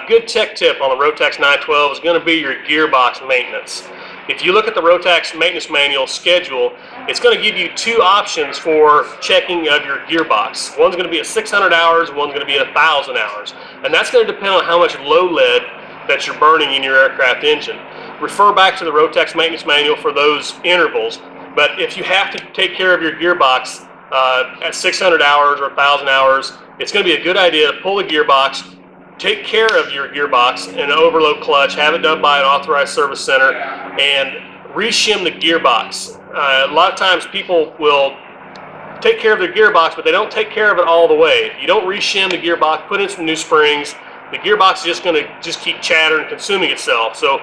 Good tech tip on the Rotax 912 is going to be your gearbox maintenance. If you look at the Rotax maintenance manual schedule, it's going to give you two options for checking of your gearbox. One's going to be at 600 hours, one's going to be at 1,000 hours. And that's going to depend on how much low lead that you're burning in your aircraft engine. Refer back to the Rotax maintenance manual for those intervals. But if you have to take care of your gearbox at 600 hours or 1,000 hours, it's going to be a good idea to pull the gearbox, take care of your gearbox in an overload clutch, have it done by an authorized service center, and reshim the gearbox. A lot of times people will take care of their gearbox, but they don't take care of it all the way. You don't reshim the gearbox, put in some new springs, the gearbox is just going to keep chattering and consuming itself. So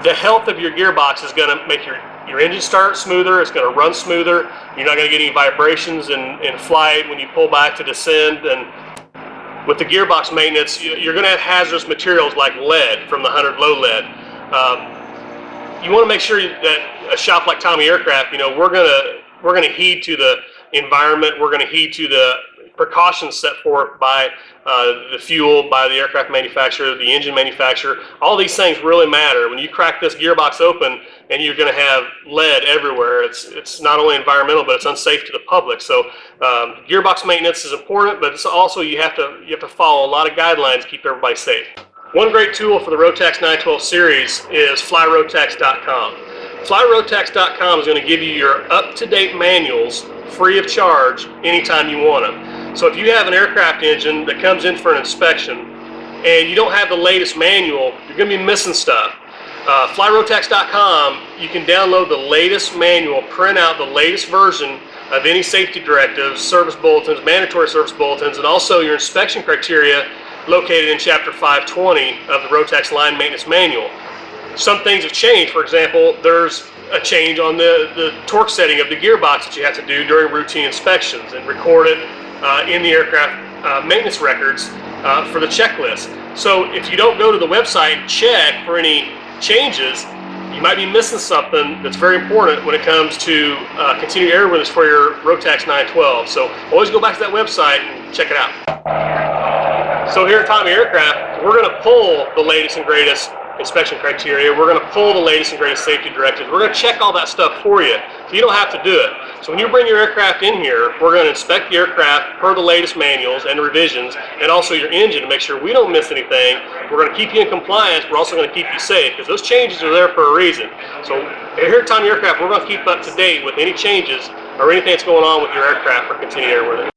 the health of your gearbox is going to make your engine start smoother, it's going to run smoother, you're not going to get any vibrations in flight when you pull back to descend. And with the gearbox maintenance, you're going to have hazardous materials like lead from the 100 low lead. You want to make sure that a shop like TOMI Aircraft, we're going to heed to the environment, we're going to heed to the precautions set forth by the fuel, by the aircraft manufacturer, the engine manufacturer. All these things really matter. When you crack this gearbox open and you're going to have lead everywhere, it's not only environmental, but it's unsafe to the public. So gearbox maintenance is important, but it's also you have to follow a lot of guidelines to keep everybody safe. One great tool for the Rotax 912 series is flyrotax.com. Flyrotax.com is going to give you your up-to-date manuals free of charge anytime you want them. So if you have an aircraft engine that comes in for an inspection and you don't have the latest manual, you're going to be missing stuff. Flyrotax.com, you can download the latest manual, print out the latest version of any safety directives, service bulletins, mandatory service bulletins, and also your inspection criteria located in Chapter 520 of the Rotax Line Maintenance Manual. Some things have changed. For example, there's a change on the torque setting of the gearbox that you have to do during routine inspections and record it in the aircraft maintenance records for the checklist. So if you don't go to the website and check for any changes, you might be missing something that's very important when it comes to continued airworthiness for your Rotax 912. So always go back to that website and check it out. So here at TOMI Aircraft, we're going to pull the latest and greatest inspection criteria. We're going to pull the latest and greatest safety directives. We're going to check all that stuff for you, so you don't have to do it. So when you bring your aircraft in here, we're going to inspect the aircraft per the latest manuals and revisions, and also your engine to make sure we don't miss anything. We're going to keep you in compliance. We're also going to keep you safe, because those changes are there for a reason. So here at TOMI Aircraft, we're going to keep up to date with any changes or anything that's going on with your aircraft for continued airworthiness.